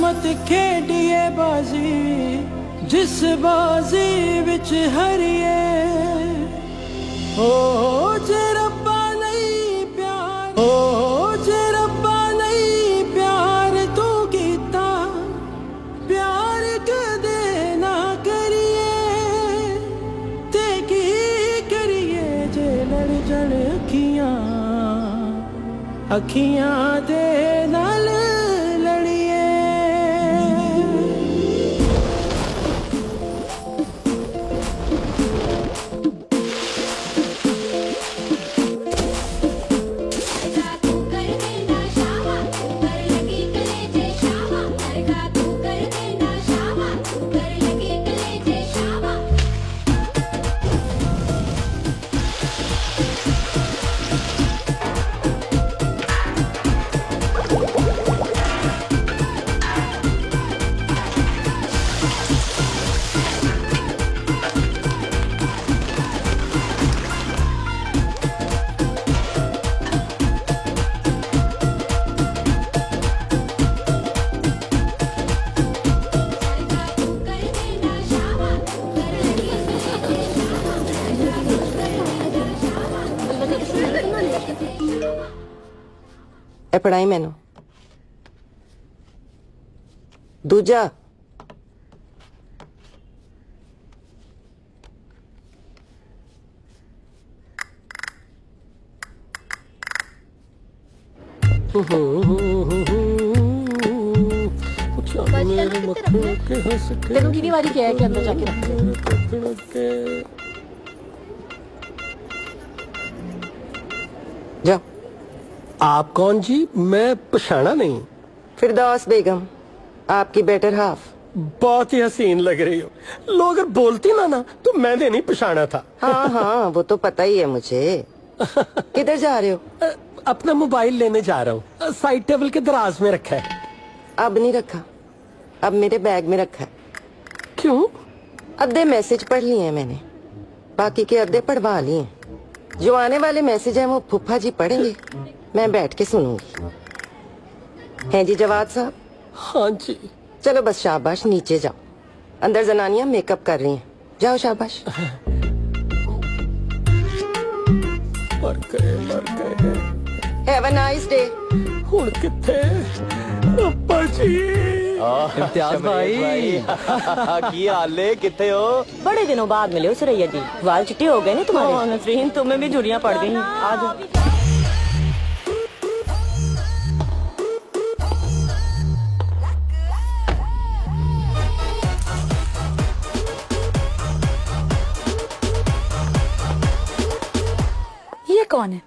मत खेडिए बाजी जिस बाजी विच हरिए ओ जे रब्बा नहीं प्यार ओ जे रब्बा नहीं प्यार तू कीता प्यार कदे ना करिए ते की करिए जे लड़ जड़ अखियां अखियां दे नाल पढ़ाई मैनू दूजा तेनू कितनी बारी क्या है कि अंदर जाके रख जाओ। आप कौन जी? मैं पछाना नहीं। फिरदौस बेगम, आपकी बेटर हाफ। बहुत ही हसीन लग रही हो। लोग अगर बोलती ना तो मैंने नहीं पछाना था। हाँ हाँ वो तो पता ही है मुझे। किधर जा रहे हो? अपना मोबाइल लेने जा रहा हूँ। साइड टेबल के दराज में रखा है। अब नहीं रखा, अब मेरे बैग में रखा है। क्यों? अद्धे मैसेज पढ़ लिए हैं मैंने, बाकी के अद्धे पढ़वा लिए। जो आने वाले मैसेज हैं वो फूफा जी पढ़ेंगे, मैं बैठ के सुनूंगी। हैं जी जवाद साहब? हाँ जी। चलो बस शाबाश, नीचे जाओ। अंदर जनानियां मेकअप कर रही हैं, जाओ शाबाश। मर गए। Have a nice day. हुण किथे अब्बा जी? इम्तियाज भाई की हाल है? किथे हो? बड़े दिनों बाद मिले हो सरैया जी। वाल चिट्टे हो गए ना तुम्हारे। हाँ नसरीन, तुम्हें भी झुर्रियां पड़ गई। आज ये कौन है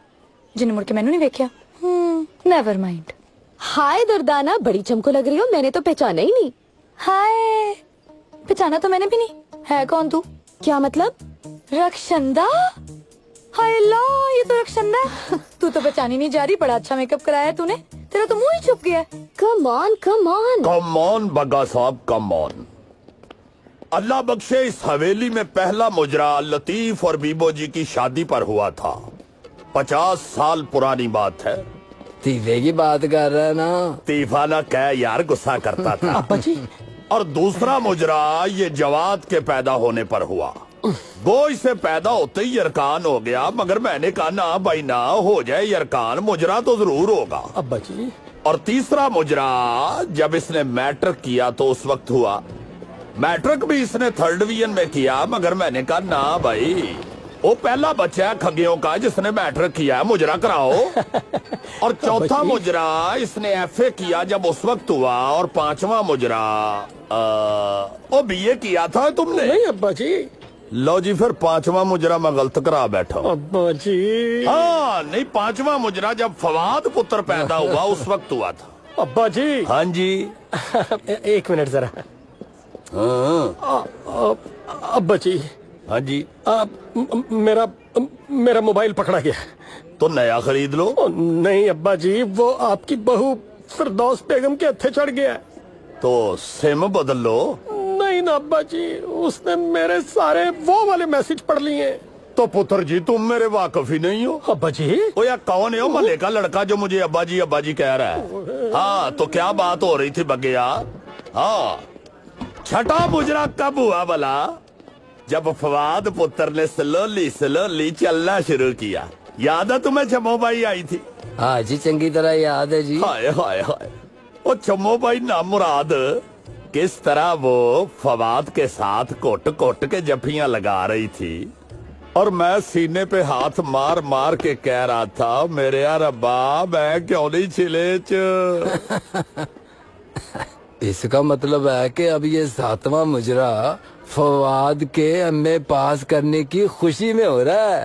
जिन्हें मुड़ के मैंने नहीं देखा? Never mind. हाय दुर्दाना, बड़ी चमको लग रही हो। मैंने तो पहचाना ही नहीं। हाय, पहचाना तो मैंने भी नहीं। है कौन तू? क्या मतलब? रक्षंदा। हाय अल्लाह, ये तो रक्षंदा। तू तो पहचानी नहीं जा रही। बड़ा अच्छा मेकअप कराया है तूने। तेरा तो मुंह ही छुप गया। Come on come on come on Bagga साहब, कम ऑन। अल्लाह बख्शे, इस हवेली में पहला मुजरा लतीफ और बीबो जी की शादी पर हुआ था। 50 साल पुरानी बात है। तीफे की बात कर रहा है ना? तीफा ना कह यार, गुस्सा करता था। अब्बा जी। और दूसरा मुजरा ये जवाद के पैदा होने पर हुआ। वो इसे पैदा होते ही यरकान हो गया, मगर मैंने कहा ना भाई ना, हो जाए यरकान, मुजरा तो जरूर होगा। अब्बा जी। और तीसरा मुजरा जब इसने मैट्रिक किया तो उस वक्त हुआ। मैट्रिक भी इसने 3rd डिवीजन में किया, मगर मैंने कहा ना भाई, वो पहला बच्चा है खगियों का जिसने मैट्रिक किया है, मुजरा कराओ। और चौथा मुजरा इसने FA किया जब उस वक्त हुआ। और 5वां मुजरा वो BA किया था तुमने? नहीं अब्बा जी। लो जी, फिर 5वां मुजरा मैं गलत करा बैठा हूँ। अब्बा जी। हाँ नहीं, 5वां मुजरा जब फवाद पुत्र पैदा हुआ उस वक्त हुआ था। अब्बा जी। हाँ जी। एक मिनट जरा। अब्बा जी। हाँ जी। मेरा मोबाइल पकड़ा गया। तो नया खरीद लो। नहीं अब्बा जी, वो आपकी बहू फिरदौस बेगम के हथे चढ़ गया। तो सिम बदल लो। नहीं ना अब्बा जी, उसने मेरे सारे वो वाले मैसेज पढ़ लिए। तो पुत्र जी तुम मेरे वाकफ ही नहीं हो। अब्बा जी। ओ या कौन है वो मले का लड़का जो मुझे अब्बा जी कह रहा है? हाँ तो क्या बात हो रही थी बगैया? हाँ, छठा मुजरा कब हुआ भला? जब फवाद पुत्र ने स्लोली स्लोली चलना शुरू किया। याद है तुम्हें चमो भाई आई थी? हाँ जी, चंगी तरह याद है जी। हाय हाय हाय, वो चमो भाई ना मुराद किस तरह वो फवाद के साथ कोट कोट के जफियां लगा रही थी और मैं सीने पे हाथ मार मार के कह रहा था, मेरे यार अब्बा मैं क्यों नहीं छिले च। इसका मतलब है कि अब ये 7वां मुजरा फवाद के एमए पास करने की खुशी में हो रहा है।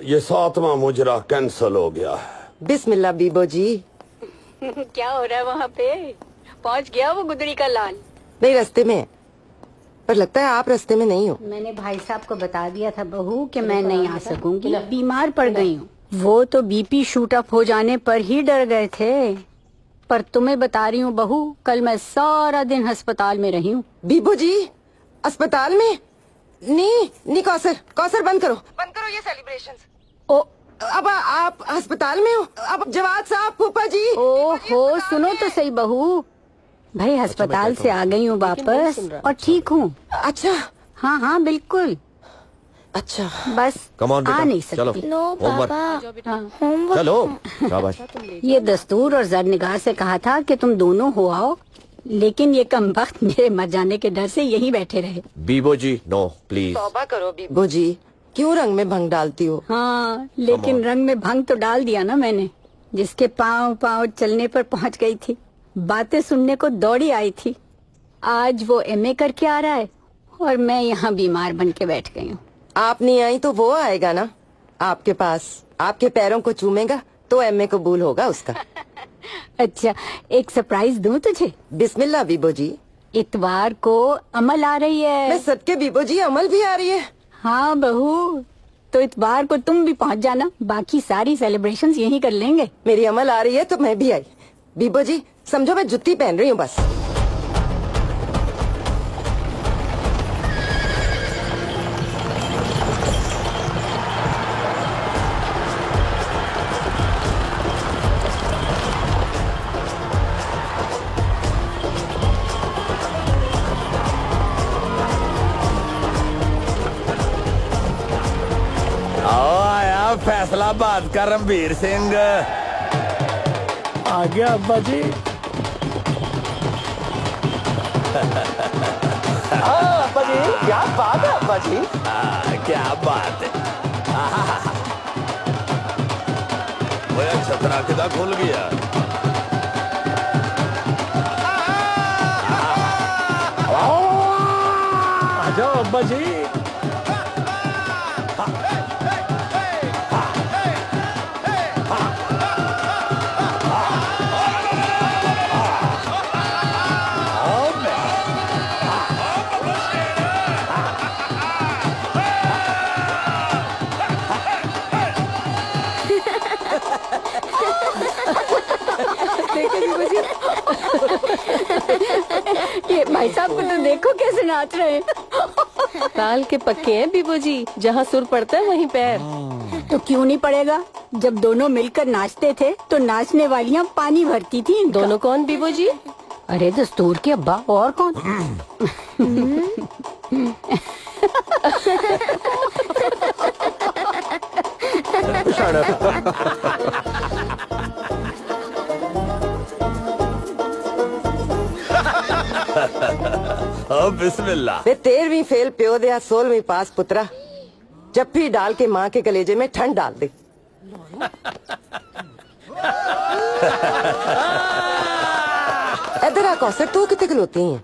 ये 7वां मुजरा कैंसल हो गया। बिस्मिल्लाह बीबो जी। क्या हो रहा है वहाँ पे? पहुँच गया वो गुदड़ी का लाल? नहीं, रास्ते में है। पर लगता है आप रास्ते में नहीं हो। मैंने भाई साहब को बता दिया था बहू कि मैं नहीं आ सकूंगी, बीमार पड़ गई हूँ। वो तो बीपी शूट अप हो जाने पर ही डर गए थे, पर तुम्हें बता रही हूँ बहू, कल मैं सारा दिन अस्पताल में रही हूँ। बीबो जी अस्पताल में? नहीं कौसर, कौसर बंद करो ये सेलिब्रेशंस। ओ अब आप अस्पताल में हो? अब जवाद साहब, फूफा जी। हो सुनो तो सही बहू, भाई अस्पताल से आ गई हूँ वापस और ठीक हूँ। अच्छा हाँ बिल्कुल। अच्छा बस आ नहीं सकती। नो पापा, चलो शाबाश। ये दस्तूर और जरनिगार से कहा था कि तुम दोनों हो आओ, लेकिन ये कमबख्त मेरे मर जाने के डर से यहीं बैठे रहे। Bibo ji no please. तौबा करो बीबो जी, क्यों रंग में भंग डालती हो? हाँ, लेकिन रंग में भंग तो डाल दिया ना मैंने। जिसके पाँव पाँव चलने पर पहुँच गई थी, बातें सुनने को दौड़ी आई थी, आज वो एमए करके आ रहा है और मैं यहाँ बीमार बन के बैठ गई हूँ। आप नहीं आई तो वो आएगा ना आपके पास, आपके पैरों को चूमेगा तो एमए कबूल होगा उसका। अच्छा, एक सरप्राइज दूं तुझे? बिस्मिल्लाह बीबो जी। इतवार को अमल आ रही है। मैं सदके बीबो जी, अमल भी आ रही है। हाँ बहू, तो इतवार को तुम भी पहुँच जाना, बाकी सारी सेलिब्रेशंस यहीं कर लेंगे। मेरी अमल आ रही है तो मैं भी आई। बीबो जी समझो मैं जुत्ती पहन रही हूँ बस। फैसलाबाद का रणबीर सिंह आ गया अब्बा जी। अब्बा जी क्या बात है अब्बा जी। क्या बात है। वो छतरा किदा खुल गया। आ जाओ अब्बा जी। ये भाई साहब को तो देखो कैसे नाच रहे हैं। ताल के पक्के हैं बीबो जी, जहाँ सुर पड़ता है वहीं पैर। तो क्यों नहीं पड़ेगा? जब दोनों मिलकर नाचते थे तो नाचने वालियाँ पानी भरती थी। दोनों कौन बीबो जी? अरे दस्तूर के अब्बा और कौन। बिस्मिल्लाह। वे 13वीं फेल प्यो दे 16वीं पास पुत्रा, जफ्फी डाल के माँ के कलेजे में ठंड डाल दे। इधर आ कौसर, तू कितने खलोती हैं?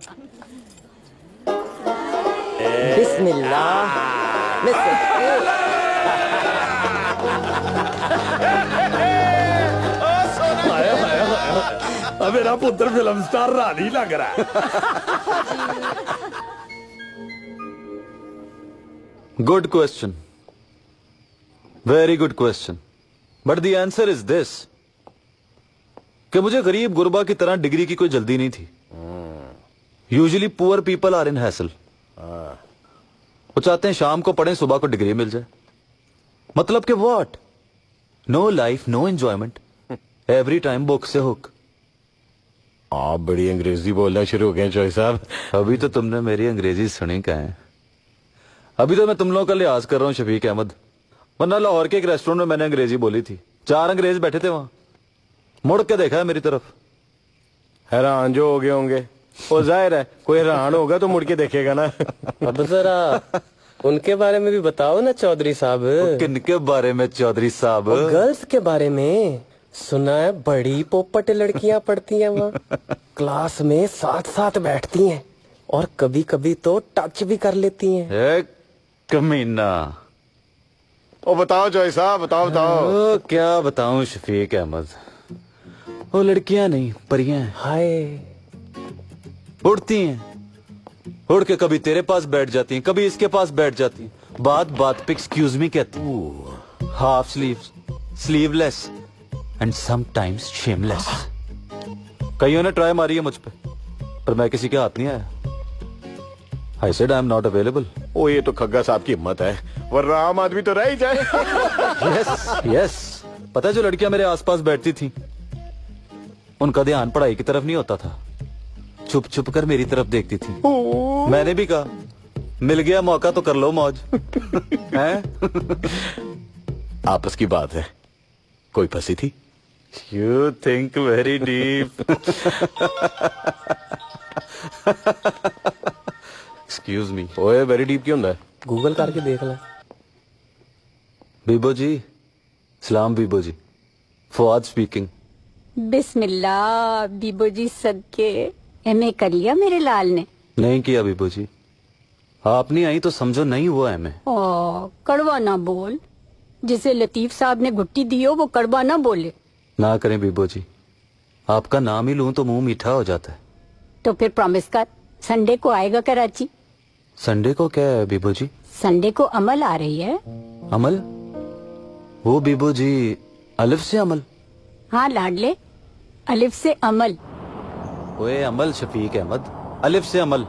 बिस्मिल्लाह। मेरा पुत्र फिल्म स्टार रानी लग रहा है। Good question, very good question, but the answer is this कि मुझे गरीब गुरबा की तरह डिग्री की कोई जल्दी नहीं थी। Usually poor people are in hassle. वो चाहते हैं शाम को पढ़ें, सुबह को डिग्री मिल जाए। मतलब कि what? No life, no enjoyment, every time book से हुक। आप बड़ी अंग्रेजी बोलना शुरू हो गए चौधरी साहब। अभी तो तुमने मेरी अंग्रेजी सुनी कहाँ है? अभी तो मैं तुम लोगों का लिहाज कर रहा हूँ शफीक अहमद, वरना लाहौर के एक रेस्टोरेंट में मैंने अंग्रेजी बोली थी, 4 अंग्रेज बैठे थे वहां, मुड़ के देखा है मेरी तरफ। हैरान जो हो गए होंगे, वो जाहिर है कोई हैरान होगा तो मुड़ के देखेगा ना। अब जरा उनके बारे में भी बताओ ना चौधरी साहब। किनके बारे में चौधरी साहब? गर्ल्स के बारे में सुना है बड़ी पोपट लड़कियां पढ़ती हैं वहाँ। क्लास में साथ साथ बैठती हैं और कभी कभी तो टच भी कर लेती हैं। कमीना। ओ बताओ चौधरी साहब, बताओ बताओ। ओ, क्या बताऊं शफीक अहमद, वो लड़कियां नहीं परियां हैं। हाय, उड़ती हैं, उड़ के कभी तेरे पास बैठ जाती हैं, कभी इसके पास बैठ जाती हैं, बात बात पे एक्सक्यूज मी कहती, half sleeves, sleeveless and sometimes shameless. कईयों ने ट्राई मारी है मुझ पे, पर मैं किसी के हाथ नहीं आया। I said I am not available. ओ ये तो खग्गा साहब की हिम्मत है, वरना आम आदमी तो रह ही जाए। यस, पता है जो लड़कियां मेरे आसपास बैठती थी, उनका ध्यान पढ़ाई की तरफ नहीं होता था, छुप छुप कर मेरी तरफ देखती थी। मैंने भी कहा, मिल गया मौका तो कर लो मौज। हैं? आपस की बात है, कोई फंसी थी? You think very deep. Excuse me. ओए वेरी डीप क्यों है? गूगल करके देख ले। बीबो जी, सलाम बीबो जी, फवाद स्पीकिंग। बिस्मिल्लाह बीबो जी सदके। एमए कर लिया मेरे लाल ने? नहीं किया बीबो जी, आप नहीं आई तो समझो नहीं हुआ है मैं। ओ कड़वा ना बोल, जिसे लतीफ साहब ने गुट्टी दी हो वो कड़वा ना बोले। ना करें बीबो जी, आपका नाम ही लूं तो मुंह मीठा हो जाता है। तो फिर प्रॉमिस कर, संडे को आएगा कराची। संडे को क्या है बीबो जी? संडे को अमल आ रही है। अमल? वो बीबो जी अलिफ से अमल? हाँ लाडले, अलिफ से अमल। ओए अमल शफीक अहमद, अलिफ से अमल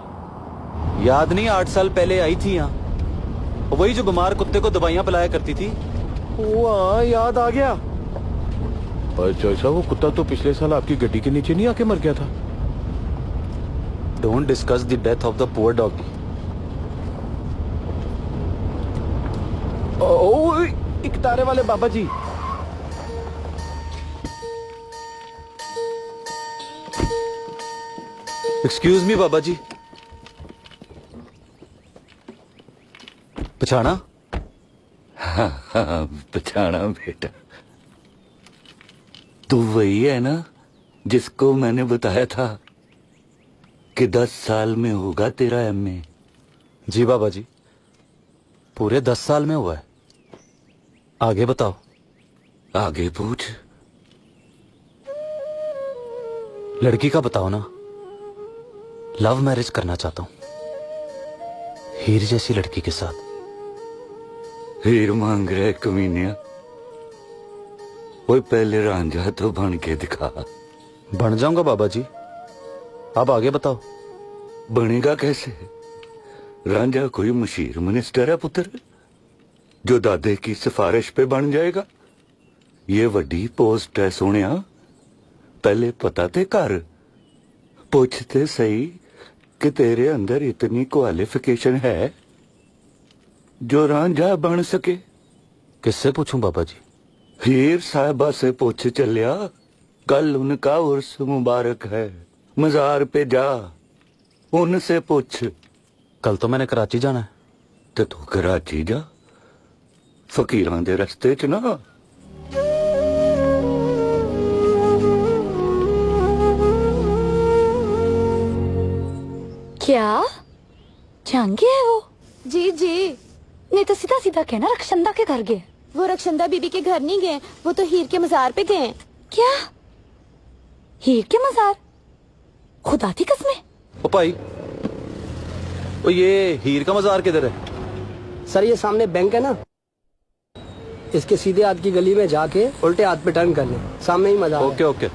याद नहीं? 8 साल पहले आई थी यहाँ, वही जो बीमार कुत्ते को दवाइयाँ पिलाया करती थी। हाँ याद आ गया। पर चौधरी साहब वो कुत्ता तो पिछले साल आपकी गड्डी के नीचे नहीं आके मर गया था। Don't discuss the death of the poor doggy. एक तारे वाले बाबा जी। एक्सक्यूज मी बाबा जी, पछाना? हाँ, पछाना बेटा, तू वही है ना जिसको मैंने बताया था कि 10 साल में होगा तेरा एमए? जी बाबा जी, पूरे 10 साल में हुआ है। आगे बताओ। आगे पूछ। लड़की का बताओ ना, लव मैरिज करना चाहता हूं, हीर जैसी लड़की के साथ। हीर मांग रहे कमीनिया, वो पहले रांझा तो बन के दिखा। बन जाऊंगा बाबा जी, आप आगे बताओ। बनेगा कैसे? रांझा कोई मशहूर मिनिस्टर है पुत्र, जो दादे की सिफारिश पे बन जाएगा? ये वड्डी पोस्ट है सोनिया, पहले पता ते कर, पूछते सही कि तेरे अंदर इतनी क्वालिफिकेशन है जो रांझा बन सके। किससे पूछूं बाबा जी? हीर साहबा से पूछ चलिया, कल उनका उर्स मुबारक है, मजार पे जा, उनसे पूछ। कल तो मैंने कराची जाना है। तो तू कराची जा, फकीरां दे रस्ते च ना। क्या जहांगीर है वो? जी जी। नहीं तो सीधा सीधा कहना रक्षंदा के घर गए। वो रक्षंदा बीबी के घर नहीं गए, वो तो हीर के मजार पे गए। क्या? हीर के मजार? खुदा की कसमें। ओ भाई, ओ ये हीर का मजार किधर है? सर ये सामने बैंक है ना, इसके सीधे हाथ की गली में जाके उल्टे हाथ पे टर्न कर ले, सामने ही मजार है। Okay okay.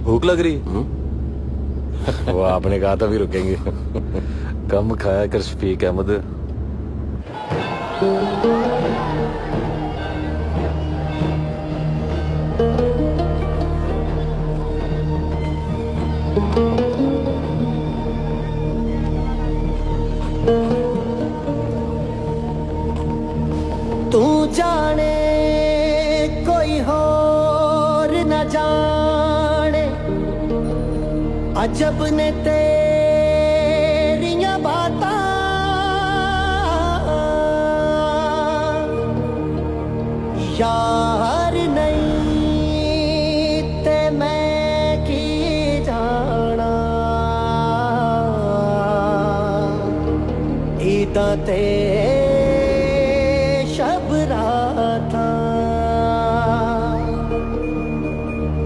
भूख लग रही है? वो आपने कहा था भी रुकेंगे। कम खाया कर शफीक अहमद। तू जाने कोई होर न जाने अजब ने तेरियां बातां यार नहीं ते मैं की जाना इदा ते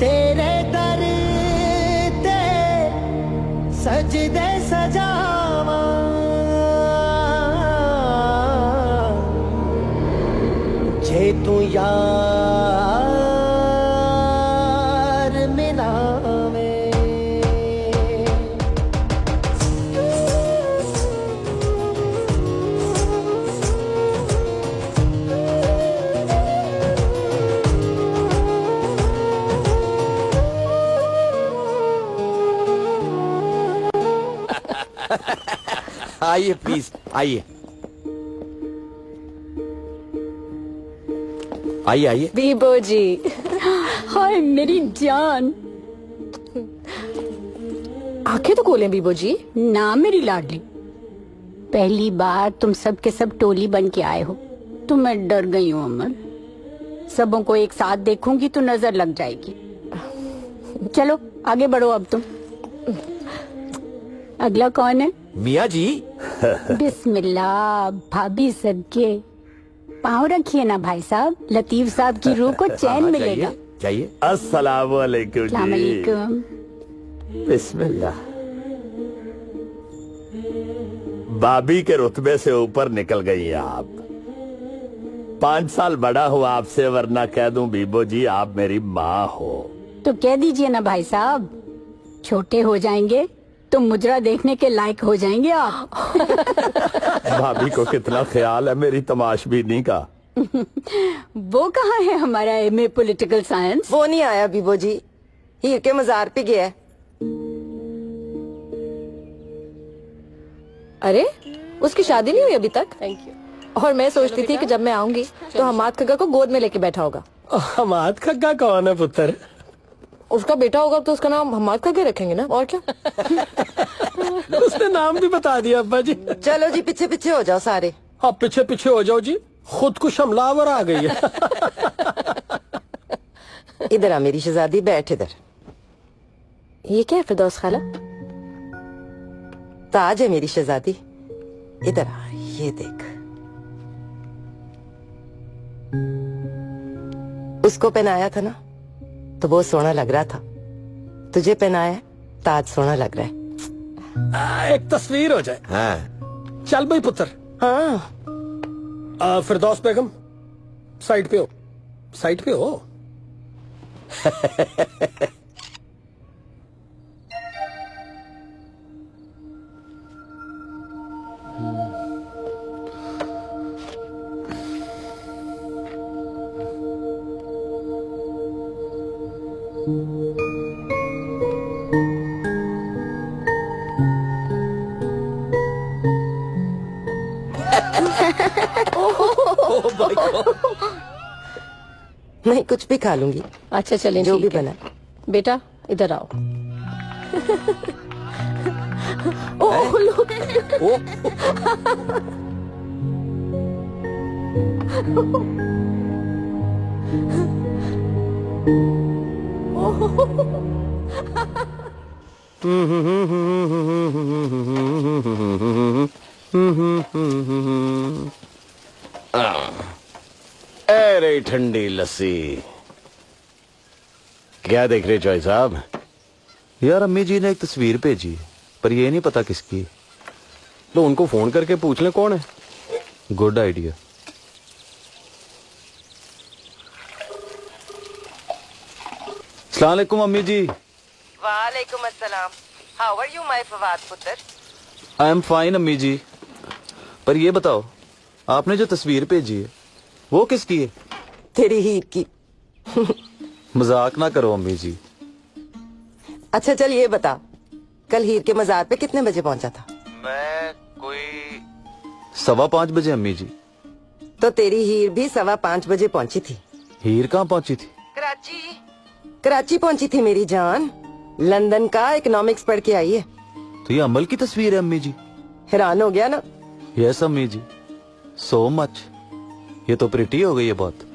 तेरे दर ते सजदे सजावा जे तू यार मिलावे आइए प्लीज आइए आइए आइए। बीबो जी, हाय मेरी जान। आंखें तो खोलें बीबो जी। ना मेरी लाडली, पहली बार तुम सब के सब टोली बन के आए हो तो मैं डर गई हूँ अमर। सबों को एक साथ देखूंगी तो नजर लग जाएगी। चलो आगे बढ़ो अब तुम। अगला कौन है? मियाँ जी। बिस्मिल्लाह। भाभी सबके पाँव रखिए ना भाई साहब, लतीफ साहब की रूह को चैन मिलेगा। चाहिए। अस्सलाम वालेकुम जी। वालेकुम। बिस्मिल्लाह। भाभी के रुतबे से ऊपर निकल गई आप। 5 साल बड़ा हुआ आपसे, वरना कह दूं बीबो जी आप मेरी माँ हो। तो कह दीजिए ना भाई साहब, छोटे हो जाएंगे तो मुजरा देखने के लायक हो जाएंगे आप। भाभी को कितना ख्याल है मेरी तमाशबीनी का। वो कहाँ है हमारा एमए पॉलिटिकल साइंस? वो नहीं आया बीबो जी, हीर के मजार पे गया है। अरे उसकी शादी नहीं हुई अभी तक? Thank you. और मैं सोचती थी कि जब मैं आऊंगी तो हमाद खग्गा को गोद में लेके बैठा होगा। हमाद खग्गा कौन है पुत्र? उसका बेटा होगा तो उसका नाम हमाद खग्गा रखेंगे ना, और क्या। उसने नाम भी बता दिया अब्बा जी। चलो जी पीछे पीछे हो जाओ सारे। हाँ पीछे पीछे हो जाओ जी, खुद को हमलावर आ गई है। इधर आ मेरी शहजादी, बैठ इधर। ये क्या है फिरदौस खाला? ताज है मेरी शहजादी, इधर आ, ये देख। उसको पहनाया था ना तो वो सोना लग रहा था, तुझे पहनाया ताज सोना लग रहा है। एक तस्वीर हो जाए। हाँ। चल भाई पुत्र। हाँ। फिरदौस बेगम साइड पे हो, साइड पे हो। नहीं कुछ भी खा लूंगी। अच्छा चलें, जो भी ठीक है। बना। बेटा इधर आओ। ओह लो। अरे ठंडी लस्सी। क्या देख रहे जॉय साहब? यार अम्मी जी ने एक तस्वीर भेजी, पर ये नहीं पता किसकी। तो उनको फोन करके पूछ ले कौन है। Good idea. अस्सलाम वालेकुम अम्मी जी। वालेकुम अस्सलाम। How are you my Fawad पुत्र? आई एम फाइन अम्मी जी, पर ये बताओ आपने जो तस्वीर भेजी है वो किसकी है? तेरी हीर की। मजाक ना करो अम्मी जी। अच्छा चल ये बता, कल हीर के मजार पे कितने बजे पहुंचा था? मैं कोई 5:15 बजे अम्मी जी। तो तेरी हीर भी 5:15 बजे पहुंची थी। हीर कहाँ पहुंची थी? कराची पहुंची थी मेरी जान। लंदन का इकोनॉमिक्स पढ़ के आई है। तो ये अमल की तस्वीर है अम्मी जी। हैरान हो गया ना? यस अम्मी जी, सो मच। ये तो प्रिटी हो गई है बहुत।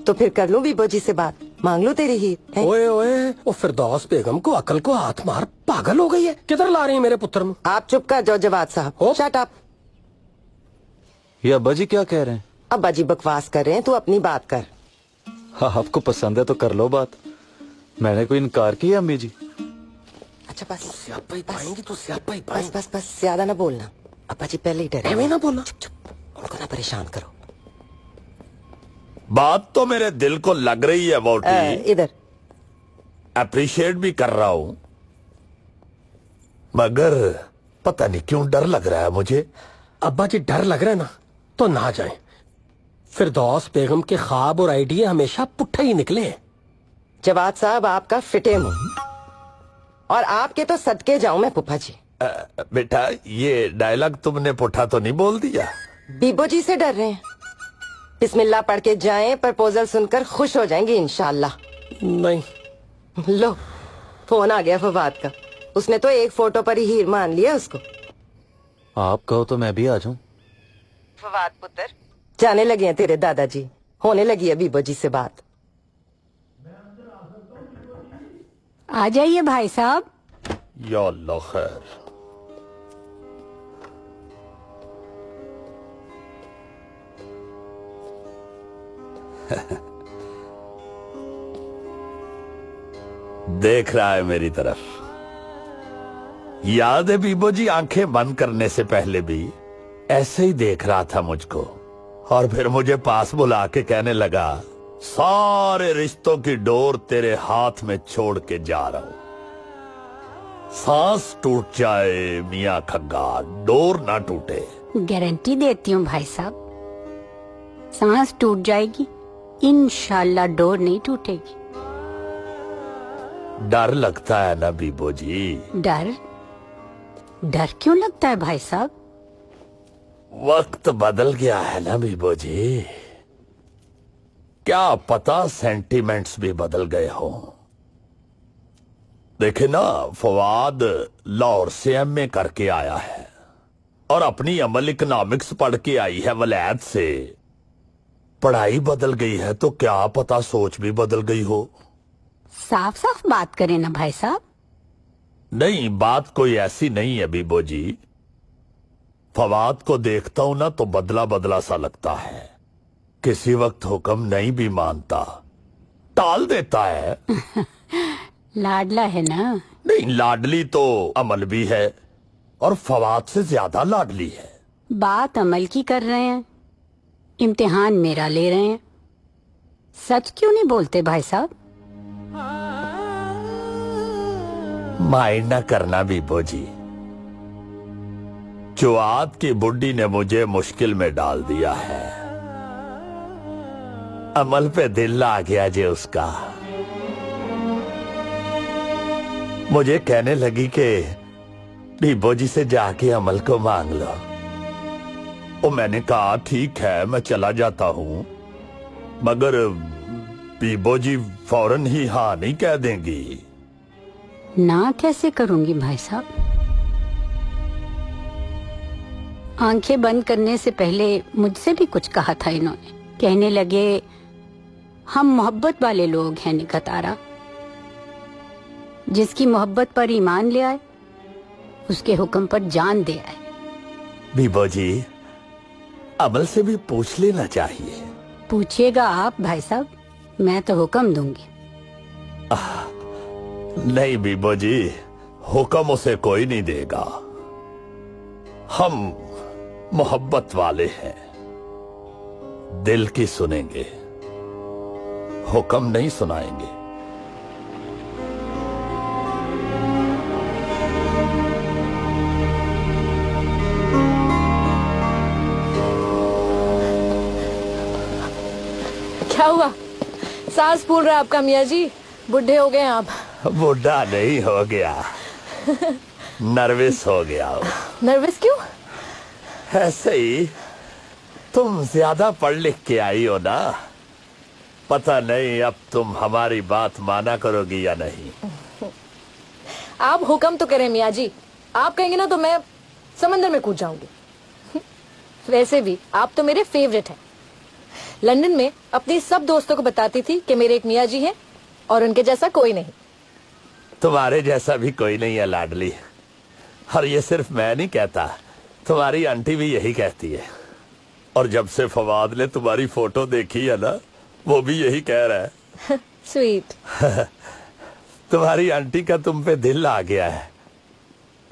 तो फिर कर लूं बीबो जी से बात, मांग लो तेरी हीर। ओए ओए, वो फिरदौस बेगम को अकल को हाथ मार, पागल हो गई है। किधर ला रही है मेरे पुत्र में? आप चुप कर जाओ जवाद साहब, शट अप। ये अब्बा जी क्या कह रहे हैं? अब्बा जी बकवास कर रहे हैं, तू अपनी बात कर। हाँ, आपको पसंद है तो कर लो बात, मैंने कोई इनकार किया अम्मी जी? अच्छा बस स्यापा ही पाएंगी तो स्यापा ही बस बस बस ज्यादा ना बोलना। अब्बा जी पहले ही डरे। एਵੇਂ ना बोलना। चुप चुप, उनको ना परेशान करो। बात तो मेरे दिल को लग रही है वोटी, इधर अप्रिशिएट भी कर रहा हूं, मगर पता नहीं क्यों डर लग रहा है मुझे। अब्बा जी डर लग रहा है ना तो ना जाएं। फिरदौस बेगम के ख्वाब और आइडिया हमेशा पुट्ठा ही निकले हैं। जवाद साहब आपका फिटे मुंह, और आपके तो सदके जाऊं मैं फूफा जी। बेटा ये डायलॉग तुमने पुट्ठा तो नहीं बोल दिया? बीबो जी से डर रहे हैं? बिस्मिल्लाह पढ़ के जाएं, प्रपोजल सुनकर खुश हो जाएंगे इंशाल्लाह। नहीं। लो फोन आ गया फवाद का, उसने तो एक फोटो पर ही हीर मान लिया उसको। आप कहो तो मैं भी आ जाऊं। फवाद पुत्र, जाने लगे हैं तेरे दादाजी, होने लगी है बीबो जी से बात। आ जाइए भाई साहब। या अल्लाह खैर। देख रहा है मेरी तरफ। याद है बीबो जी, आंखें बंद करने से पहले भी ऐसे ही देख रहा था मुझको, और फिर मुझे पास बुला के कहने लगा, सारे रिश्तों की डोर तेरे हाथ में छोड़ के जा रहा हूं। सांस टूट जाए मियां खग्गा, डोर ना टूटे। गारंटी देती हूँ भाई साहब, सांस टूट जाएगी, इंशाल्लाह डोर नहीं टूटेगी। डर लगता है ना बीबो जी? डर? डर क्यों लगता है भाई साहब? वक्त बदल गया है ना बीबो जी, क्या पता सेंटिमेंट्स भी बदल गए हों। देखे ना, फवाद लाहौर से एमए करके आया है और अपनी अमल इकोनॉमिक्स पढ़ के आई है वलैद से। पढ़ाई बदल गई है तो क्या पता सोच भी बदल गई हो। साफ साफ बात करें ना भाई साहब। नहीं, बात कोई ऐसी नहीं है बीबो जी। फवाद को देखता हूं ना तो बदला बदला सा लगता है, किसी वक्त हुक्म नहीं भी मानता, टाल देता है। लाडला है ना? नहीं, लाडली तो अमल भी है और फवाद से ज्यादा लाडली है। बात अमल की कर रहे हैं, इम्तिहान मेरा ले रहे हैं। सच क्यों नहीं बोलते भाई साहब? माइंड ना करना बीबो जी, जुआद की बुड्ढी ने मुझे मुश्किल में डाल दिया है। अमल पे दिल आ गया जे उसका। मुझे कहने लगी कि बीबो जी से जाके अमल को मांग लो। वो मैंने कहा ठीक है मैं चला जाता हूं, मगर बीबो जी फौरन ही हाँ नहीं कह देंगी। ना कैसे करूंगी भाई साहब? आंखें बंद करने से पहले मुझसे भी कुछ कहा था इन्होंने। कहने लगे हम मोहब्बत वाले लोग हैं निकतारा, जिसकी मोहब्बत पर ईमान ले आए उसके हुक्म पर जान दे आए। बीबो जी, अमल से भी पूछ लेना चाहिए। पूछिएगा आप भाई साहब, मैं तो हुक्म दूंगी। नहीं बीबो जी, हुक्म उसे कोई नहीं देगा। हम मोहब्बत वाले हैं, दिल की सुनेंगे, हुक्म नहीं सुनाएंगे। क्या हुआ? सांस फूल रहा है आपका मियाँ जी? बुढ़े हो गए आप। बूढ़ा नहीं हो गया, नर्वस हो गया हो। नर्वस क्यों? ऐसे ही, तुम ज्यादा पढ़ लिख के आई हो ना, पता नहीं अब तुम हमारी बात माना करोगी या नहीं। आप हुक्म तो करें मियाँ जी, आप कहेंगे ना तो मैं समंदर में कूद जाऊंगी। वैसे भी आप तो मेरे फेवरेट हैं। लंदन में अपनी सब दोस्तों को बताती थी कि मेरे एक मियाँ जी हैं और उनके जैसा कोई नहीं। तुम्हारे जैसा भी कोई नहीं है लाडली, और ये सिर्फ मैं नहीं कहता, तुम्हारी आंटी भी यही कहती है। और जब से फवाद ने तुम्हारी फोटो देखी है ना, वो भी यही कह रहा है। स्वीट। तुम्हारी आंटी का तुम पे दिल आ गया है।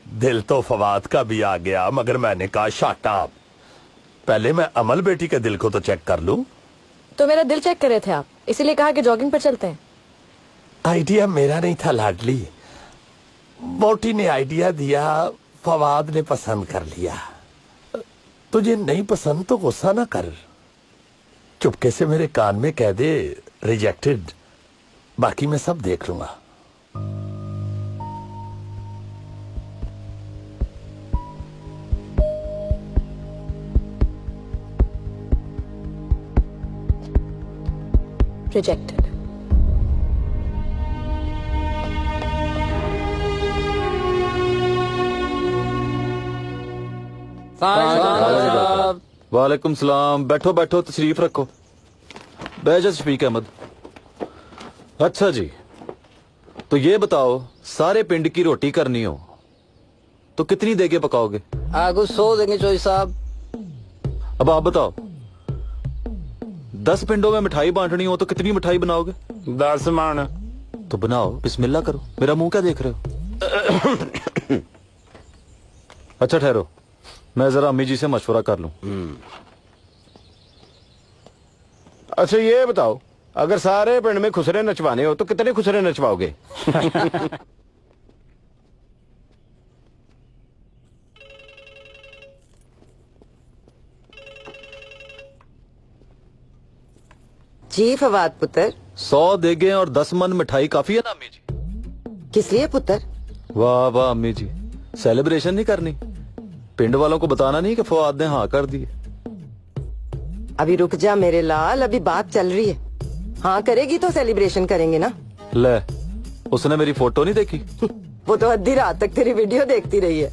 दिल तो फवाद का भी आ गया, मगर मैंने कहा शट अप, पहले मैं अमल बेटी के दिल को तो चेक कर लूं। तो मेरा दिल चेक कर रहे थे आप, इसीलिए कहा कि जॉगिंग पर चलते हैं। आइडिया मेरा नहीं था लाडली, मोटी ने आइडिया दिया, फवाद ने पसंद कर लिया। तुझे नहीं पसंद तो गुस्सा ना कर, चुपके से मेरे कान में कह दे रिजेक्टेड, बाकी मैं सब देख लूंगा। रिजेक्टेड। वालेकुम सलाम। बैठो बैठो, तशरीफ रखो। बैजत शफीक अहमद। अच्छा जी, तो ये बताओ, सारे पिंड की रोटी करनी हो तो कितनी देगे पकाओगे? आगू 100 देंगे चौधरी साहब। अब आप बताओ, 10 पिंडों में मिठाई बांटनी हो तो कितनी मिठाई बनाओगे? 10 मन। तो बनाओ, बिस्मिल्लाह करो। मेरा मुंह क्या देख रहे हो? अच्छा ठहरो, मैं जरा अम्मी जी से मशवरा कर लूं। अच्छा ये बताओ, अगर सारे पिंड में खुसरे नचवाने हो तो कितने खुसरे नचवाओगे? जी फवाद पुत्र। 100 देगे और 10 मन मिठाई काफी है ना अम्मी जी? किस लिए पुत्र? वाह वाह अम्मी जी, सेलिब्रेशन नहीं करनी? पिंड वालों को बताना नहीं कि फवाद ने हाँ कर दी? अभी रुक जा मेरे लाल, अभी बात चल रही है। हाँ करेगी तो सेलिब्रेशन करेंगे ना। ले, उसने मेरी फोटो नहीं देखी? वो तो आधी रात तक तेरी वीडियो देखती रही है।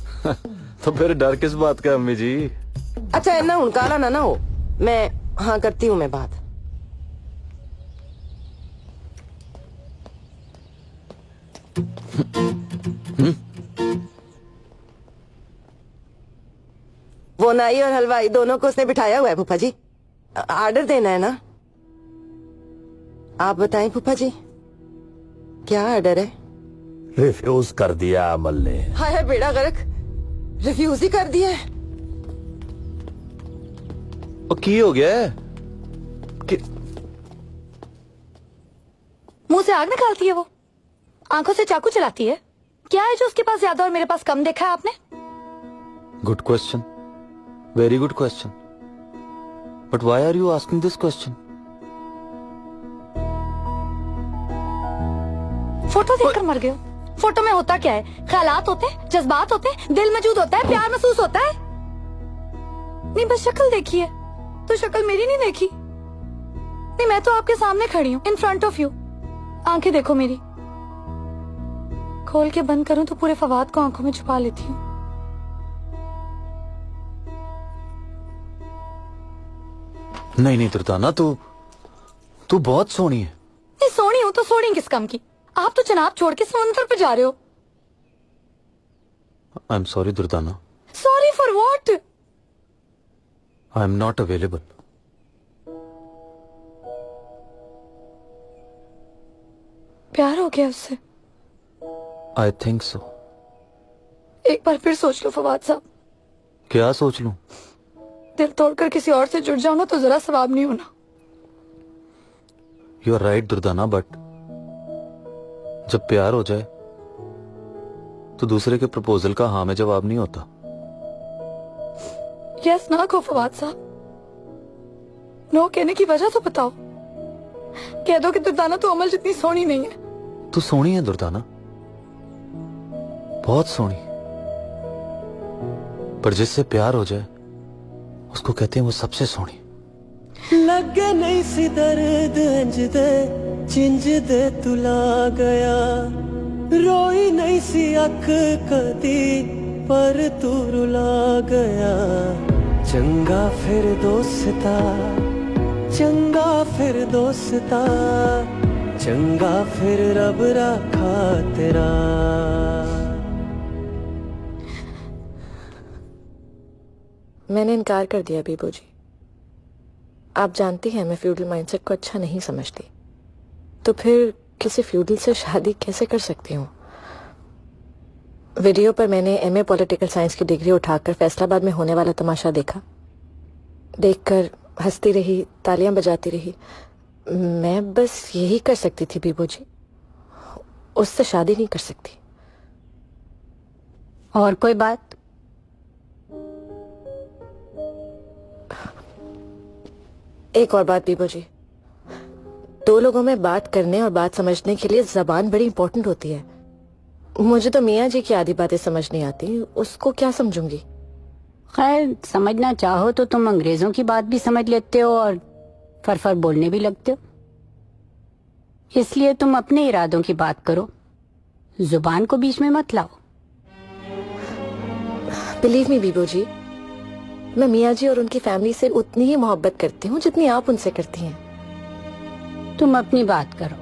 तो फिर डर किस बात का अम्मी जी? अच्छा इतना उनकाला ना हो, मैं हाँ करती हूँ मैं बात। वो नाई और हलवाई दोनों को उसने बिठाया हुआ है फूफा जी। ऑर्डर देना है ना? आप बताएं फूफा जी, क्या ऑर्डर है? रिफ्यूज कर दिया अमल ने। हाय बेड़ा गर्क, रिफ्यूज ही कर दिया है। की हो गया है कि... मुंह से आग निकालती है वो, आंखों से चाकू चलाती है। क्या है जो उसके पास ज्यादा और मेरे पास कम देखा है आपने? Good question, very good question, but why are you asking this question? Photo देखकर मर गए हो। फोटो में होता क्या है? ख्यालात होते हैं, जज्बात होते हैं, दिल मौजूद होता है, प्यार महसूस होता है। नहीं बस शक्ल देखी है, तो शक्ल मेरी नहीं देखी। नहीं मैं तो आपके सामने खड़ी हूँ, इन फ्रंट ऑफ यू। आंखें देखो मेरी, खोल के बंद करूं तो पूरे फवाद को आंखों में छुपा लेती हूँ। नहीं नहीं दुर्दाना, तू बहुत सोहनी है। नहीं सोहनी हूं तो सोहनी किस काम की? आप तो जनाब छोड़ के समुद्र पे जा रहे हो। I am sorry Durdana. Sorry for what? I am not available. प्यार हो गया उससे? I think so. एक बार फिर सोच लो फवाद साहब। क्या सोच लूं? दिल तोड़कर किसी और से जुड़ जाओ ना तो जरा सवाब नहीं होना। You are right Durdana, but जब प्यार हो जाए तो दूसरे के प्रपोजल का हाँ में जवाब नहीं होता। यस ना को फवाद साहब, नो कहने की वजह तो बताओ। कह दो कि दुर्दाना तो अमल जितनी सोहनी नहीं है, तू सोहनी है दुर्दाना, बहुत सोहनी। पर जिससे प्यार हो जाए उसको कहते हैं वो सबसे सोहनी। लगे नहीं सी दर्द इंज दे चिंज दे तुला गया, रोई नहीं सी अख कदी पर तू रुला गया। चंगा फिर दोस्ता, चंगा फिर दोस्ता, चंगा फिर रब रखा तेरा। मैंने इनकार कर दिया बीबू जी। आप जानती हैं मैं फ्यूडल माइंडसेट को अच्छा नहीं समझती, तो फिर किसी फ्यूडल से शादी कैसे कर सकती हूँ। वीडियो पर मैंने एमए पॉलिटिकल साइंस की डिग्री उठाकर फैसलाबाद में होने वाला तमाशा देखा। देखकर हंसती रही, तालियां बजाती रही। मैं बस यही कर सकती थी बीबू जी, उससे शादी नहीं कर सकती। और कोई बात? एक और बात बीबू जी, दो लोगों में बात करने और बात समझने के लिए जबान बड़ी इंपॉर्टेंट होती है। मुझे तो मियाँ जी की आधी बातें समझ नहीं आती, उसको क्या समझूंगी। खैर, समझना चाहो तो तुम अंग्रेजों की बात भी समझ लेते हो और फरफर बोलने भी लगते हो। इसलिए तुम अपने इरादों की बात करो, जुबान को बीच में मत लाओ। बिलीव मी बीबू जी, मैं मियाँ जी और उनकी फैमिली से उतनी ही मोहब्बत करती हूँ जितनी आप उनसे करती हैं। तुम अपनी बात करो,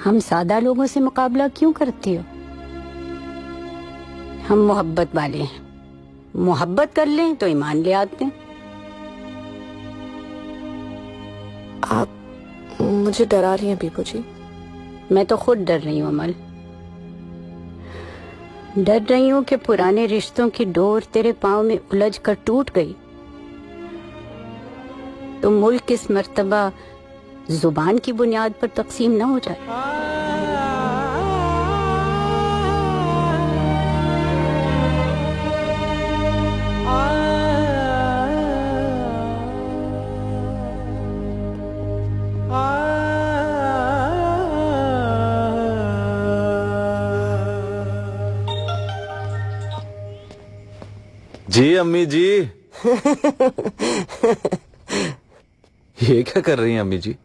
हम सादा लोगों से मुकाबला क्यों करती हो? हम मोहब्बत वाले हैं, मोहब्बत कर लें तो ईमान ले आते हैं। आप मुझे डरा रही हैं बीबू जी। मैं तो खुद डर रही हूँ अमल, डर रही हूँ कि पुराने रिश्तों की डोर तेरे पांव में उलझ कर टूट गई तो मुल्क इस मर्तबा जुबान की बुनियाद पर तकसीम न हो जाए। जी अम्मी जी। ये क्या कर रही हैं अम्मी जी?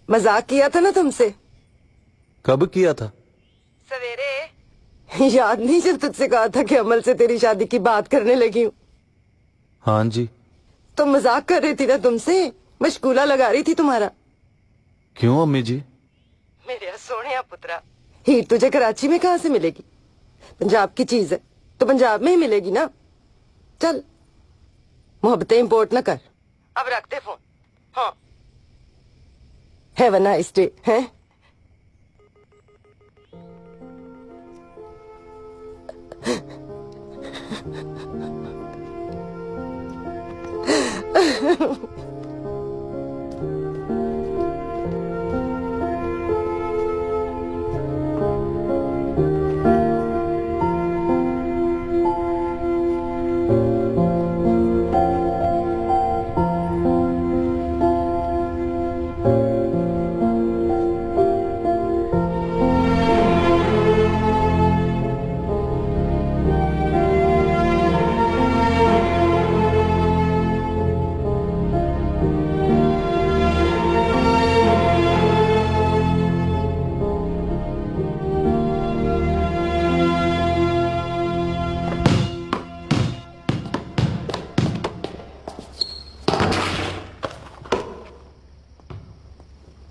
मजाक किया था ना तुमसे। कब किया था? सवेरे। याद नहीं जब तुझसे कहा था कि अमल से तेरी शादी की बात करने लगी हूँ। हाँ जी। तो मजाक कर रही थी ना तुमसे, मशगूला लगा रही थी तुम्हारा। क्यों अम्मी जी? मेरे सोनिया पुत्रा, हीर तुझे कराची में कहाँ से मिलेगी? पंजाब की चीज है तो पंजाब में ही मिलेगी ना। चल मोहब्बतें इंपोर्ट ना कर, अब रख दे फोन। हाँ, हैव अ नाइस डे। हैं?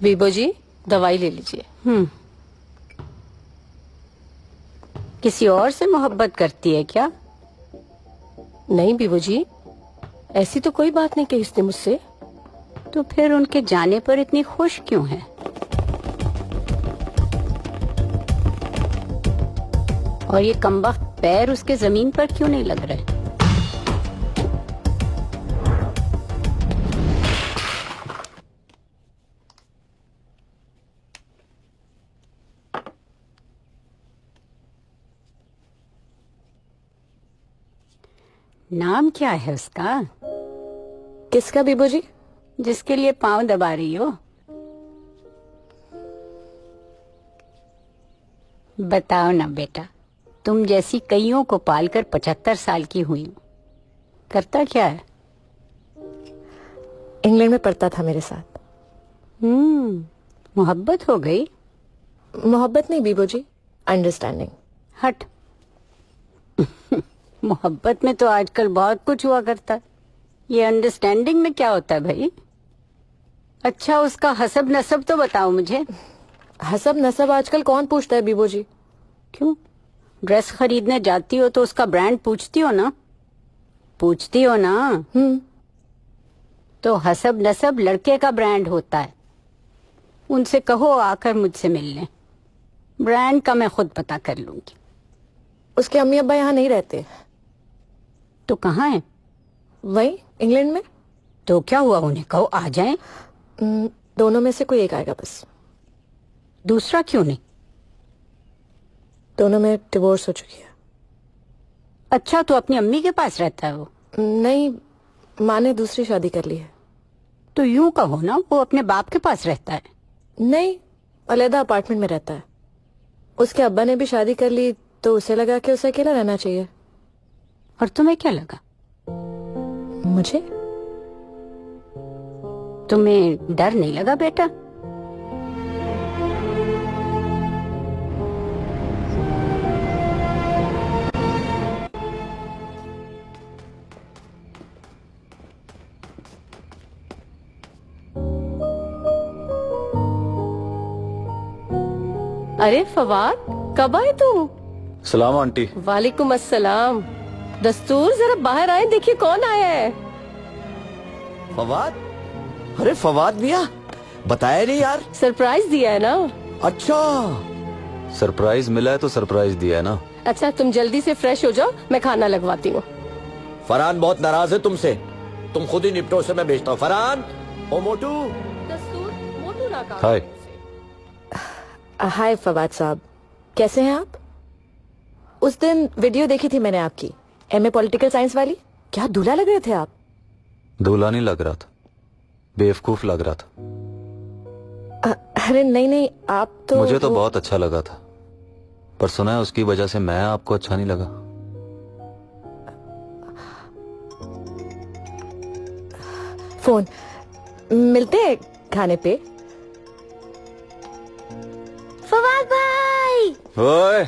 बीबू जी दवाई ले लीजिए। किसी और से मोहब्बत करती है क्या? नहीं बीबू जी, ऐसी तो कोई बात नहीं कही उसने मुझसे। तो फिर उनके जाने पर इतनी खुश क्यों है? और ये कमबख्त पैर उसके जमीन पर क्यों नहीं लग रहे? नाम क्या है उसका? किसका बीबू जी? जिसके लिए पांव दबा रही हो। बताओ ना बेटा, तुम जैसी कईयों को पालकर 75 साल की हुई हूँ। करता क्या है? इंग्लैंड में पढ़ता था मेरे साथ। मोहब्बत हो गई? मोहब्बत नहीं बीबो जी, अंडरस्टैंडिंग। हट। मोहब्बत में तो आजकल बहुत कुछ हुआ करता है, ये अंडरस्टैंडिंग में क्या होता है भाई? अच्छा, उसका हसब नसब तो बताओ मुझे। हसब नसब आजकल कौन पूछता है बीबो जी? क्यों? ड्रेस खरीदने जाती हो तो उसका ब्रांड पूछती हो ना? पूछती हो ना? तो हसब नसब लड़के का ब्रांड होता है। उनसे कहो आकर मुझसे मिल लें, ब्रांड का मैं खुद पता कर लूंगी। उसके अम्मी अब्बा यहाँ नहीं रहते। तो कहाँ है? वही इंग्लैंड में। तो क्या हुआ, उन्हें कहो आ जाएं। दोनों में से कोई एक आएगा बस। दूसरा क्यों नहीं? दोनों में डिवोर्स हो चुकी है। अच्छा, तो अपनी अम्मी के पास रहता है वो? नहीं, माँ ने दूसरी शादी कर ली है। तो यूं कहो ना, वो अपने बाप के पास रहता है। नहीं, अलग अपार्टमेंट में रहता है। उसके अब्बा ने भी शादी कर ली तो उसे लगा कि उसे अकेला रहना चाहिए। और तुम्हें क्या लगा? मुझे? तुम्हें डर नहीं लगा बेटा? अरे फवाद, कब आए तुम? सलाम आंटी। वालेकुम अस्सलाम। दस्तूर, जरा बाहर आए, देखिए कौन आया है। फवाद? अरे फवाद मियाँ, बताया नहीं यार। सरप्राइज दिया है ना? अच्छा, सरप्राइज मिला है तो सरप्राइज दिया है ना। अच्छा, तुम जल्दी से फ्रेश हो जाओ, मैं खाना लगवाती हूँ। फरहान बहुत नाराज है तुमसे, तुम खुद ही निपटो से मैं भेजता हूँ। फरहान, ओ मोटू। दस्तूर, मोटू ना कहा। हाय। हाय फवाद साहब, कैसे हैं आप? उस दिन वीडियो देखी थी मैंने आपकी, एमए पॉलिटिकल साइंस वाली। क्या दूल्हा लग रहे थे आप। दूल्हा नहीं लग रहा था, बेवकूफ लग रहा था। अरे नहीं नहीं, आप तो मुझे तो बहुत अच्छा लगा था, पर सुना है उसकी वजह से मैं आपको अच्छा नहीं लगा। फोन मिलते हैं खाने पे। फवाद भाई। ओए।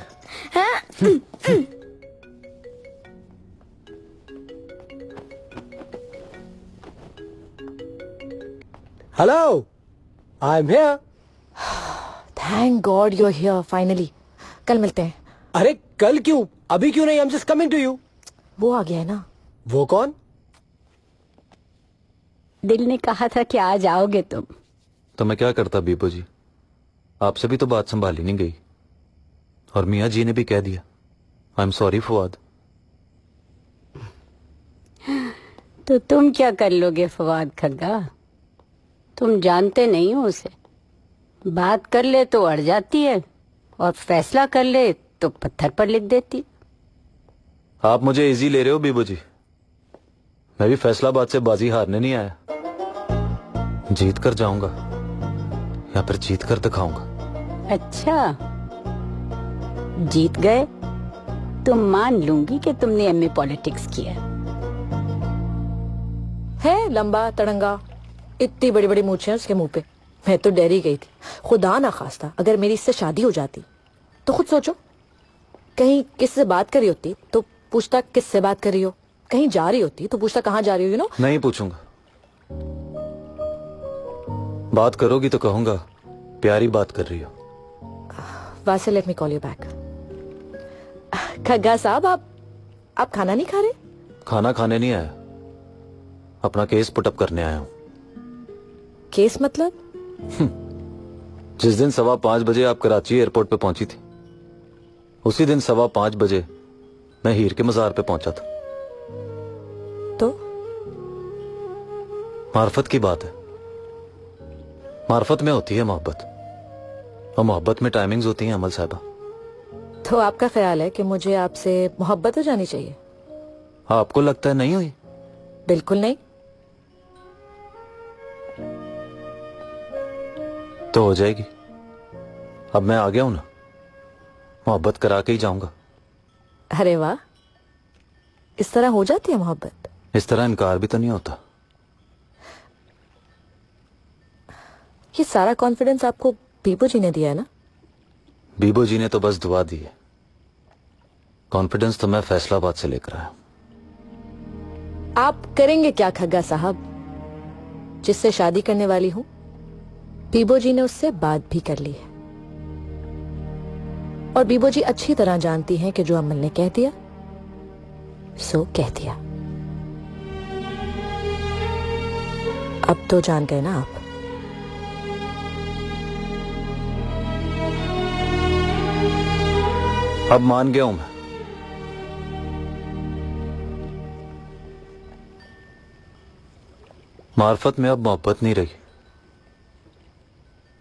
Hello, I am here. Thank God you are here finally. कल मिलते हैं। अरे कल क्यों, अभी क्यों नहीं? I am just coming to you. वो आ गया है ना। वो कौन? दिल ने कहा था कि आज आओगे तुम। तो मैं क्या करता बीबो जी, आपसे भी तो बात संभाली नहीं गई, और मियाँ जी ने भी कह दिया। I am sorry Fawad. तो तुम क्या कर लोगे फवाद खग्गा? तुम जानते नहीं हो उसे। बात कर ले तो अड़ जाती है, और फैसला कर ले तो पत्थर पर लिख देती। आप मुझे इजी ले रहे हो बीबो जी। मैं भी फैसलाबाद से बाजी हारने नहीं आया, जीत कर जाऊंगा या फिर जीत कर दिखाऊंगा। अच्छा, जीत गए तो मान लूंगी कि तुमने एमए पॉलिटिक्स किया है। लंबा तड़ंगा, इतनी बड़ी बड़ी मूछें उसके मुंह पे। मैं तो डर ही गई थी। खुदा ना खास्ता अगर मेरी इससे शादी हो जाती तो खुद सोचो, कहीं किससे बात कर रही होती तो पूछता किससे बात कर रही हो, कहीं जा रही होती तो पूछता कहाँ जा रही हो। You know. नहीं पूछूंगा। बात करोगी तो कहूंगा प्यारी बात कर रही हो। Wasil, let me call you back. Khagga साहब, आप खाना नहीं खा रहे? खाना खाने नहीं आया, अपना केस पुटअप करने आया हूं। केस मतलब? जिस दिन 5:15 बजे आप कराची एयरपोर्ट पे पहुंची थी, उसी दिन 5:15 बजे मैं हीर के मजार पे पहुंचा था। तो मार्फत की बात है। मार्फत में होती है मोहब्बत, और मोहब्बत में टाइमिंग्स होती हैं अमल साहबा। तो आपका ख्याल है कि मुझे आपसे मोहब्बत हो जानी चाहिए? आपको लगता है नहीं हुई? बिल्कुल नहीं। तो हो जाएगी। अब मैं आ गया हूं ना, मोहब्बत करा के ही जाऊंगा। अरे वाह, इस तरह हो जाती है मोहब्बत? इस तरह इनकार भी तो नहीं होता। ये सारा कॉन्फिडेंस आपको बीबो जी ने दिया है ना? बीबो जी ने तो बस दुआ दी है, कॉन्फिडेंस तो मैं फैसलाबाद से लेकर आया। आप करेंगे क्या खग्गा साहब? जिससे शादी करने वाली हूं, बीबो जी ने उससे बात भी कर ली है, और बीबो जी अच्छी तरह जानती हैं कि जो अमल ने कह दिया सो कह दिया। अब तो जान गए ना आप? अब मान गया हूं मैं। मार्फत में अब मोहब्बत नहीं रही,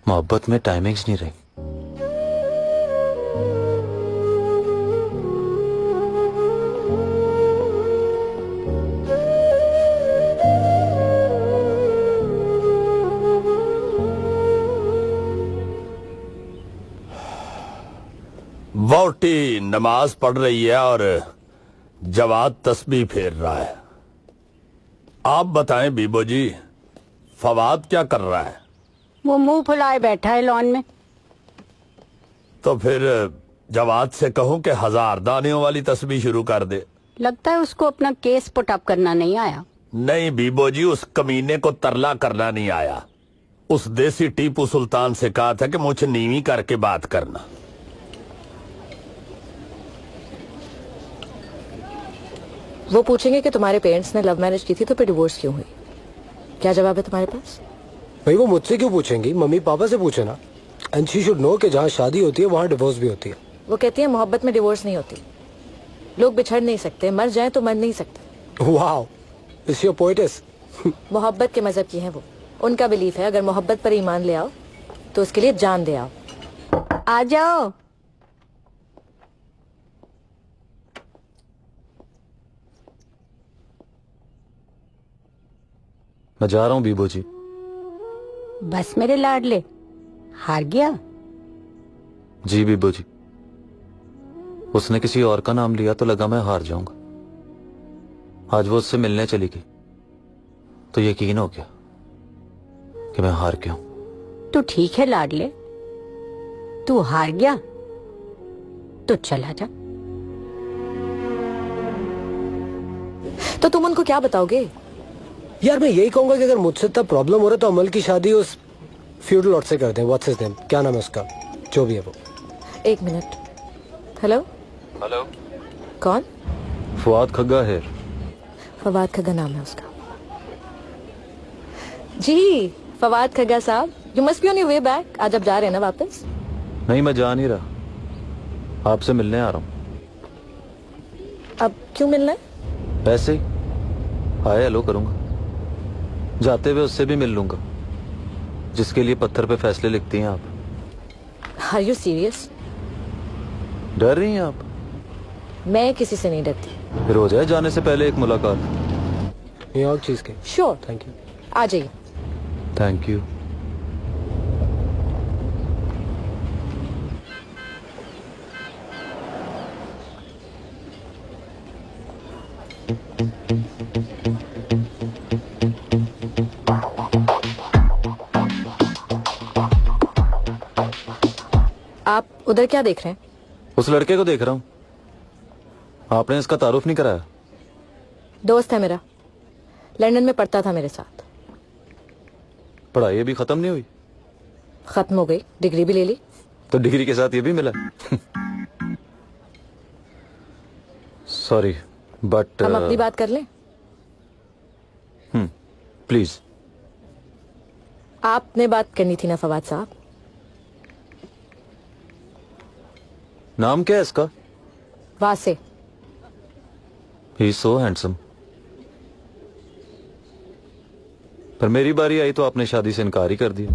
मोहब्बत में टाइमिंग्स नहीं रही। वोटी नमाज पढ़ रही है और जवाद तस्बीह फेर रहा है। आप बताएं बीबो जी, फवाद क्या कर रहा है? वो मुंह फुलाए बैठा है लॉन में। तो फिर जवाद से कहूं कि 1000 दानियों वाली तस्बीह शुरू कर दे। लगता है उसको अपना केस पुटअप करना नहीं आया। नहीं बीबो जी, उस कमीने को तरला करना नहीं आया। उस देसी टीपू सुल्तान से कहा था कि मुझे नीवी करके बात करना। वो पूछेंगे कि तुम्हारे पेरेंट्स ने लव मैरिज की थी तो फिर डिवोर्स क्यों हुई? क्या जवाब है तुम्हारे पास? भाई वो मुझसे क्यों पूछेंगी, मम्मी पापा से पूछे ना। एंड शी शुड नो कि जहाँ शादी होती है वहाँ डिवोर्स भी होती है। वो कहती है मोहब्बत में डिवोर्स नहीं होती, लोग बिछड़ नहीं सकते, मर जाएं तो मर नहीं सकते। Wow, is your poet's. मोहब्बत के मजहब की है वो। उनका बिलीफ है अगर मोहब्बत पर ईमान ले आओ तो उसके लिए जान दे आओ। आ जाओ। मैं जा रहा हूं बीबो जी। बस मेरे लाडले, हार गया? जी बीबो जी, उसने किसी और का नाम लिया तो लगा मैं हार जाऊंगा। आज वो उससे मिलने चली गई तो यकीन हो गया कि मैं हार गया हूं। तू ठीक है लाडले, तू हार गया तो चला जा। तो तुम उनको क्या बताओगे? यार मैं यही कहूंगा कि अगर मुझसे इतना प्रॉब्लम हो रहा है तो अमल की शादी उस फ्यूडल लॉर्ड से कर दें। व्हाट्स हिज नेम, क्या नाम है उसका, जो भी है वो। एक मिनट। हेलो हेलो, कौन? फवाद खग्गा है। फवाद खग्गा नाम है उसका। जी फवाद खग्गा साहब, you must be on your way back. आज आप जा रहे हैं ना वापस? नहीं, मैं जा नहीं रहा, आपसे मिलने आ रहा हूं। अब क्यों मिलना है? वैसे ही हाय हेलो करूंगा, जाते हुए उससे भी मिल लूंगा जिसके लिए पत्थर पे फैसले लिखती हैं आप। Are you serious? डर रही हैं आप? मैं किसी से नहीं डरती। फिर हो जाए जाने से पहले एक मुलाकात। ये और चीज के। Sure, thank you. आ जाइए। Thank you. आप उधर क्या देख रहे हैं? उस लड़के को देख रहा हूं, आपने इसका तारुफ नहीं कराया। दोस्त है मेरा, लंदन में पढ़ता था मेरे साथ। पढ़ाई अभी खत्म नहीं हुई? खत्म हो गई, डिग्री भी ले ली। तो डिग्री के साथ ये भी मिला? सॉरी बट हम अपनी बात कर लें? प्लीज। आपने बात करनी थी ना फवाद साहब। नाम क्या है इसका? Wase. He is so handsome. पर मेरी बारी आई तो आपने शादी से इनकार ही कर दिया।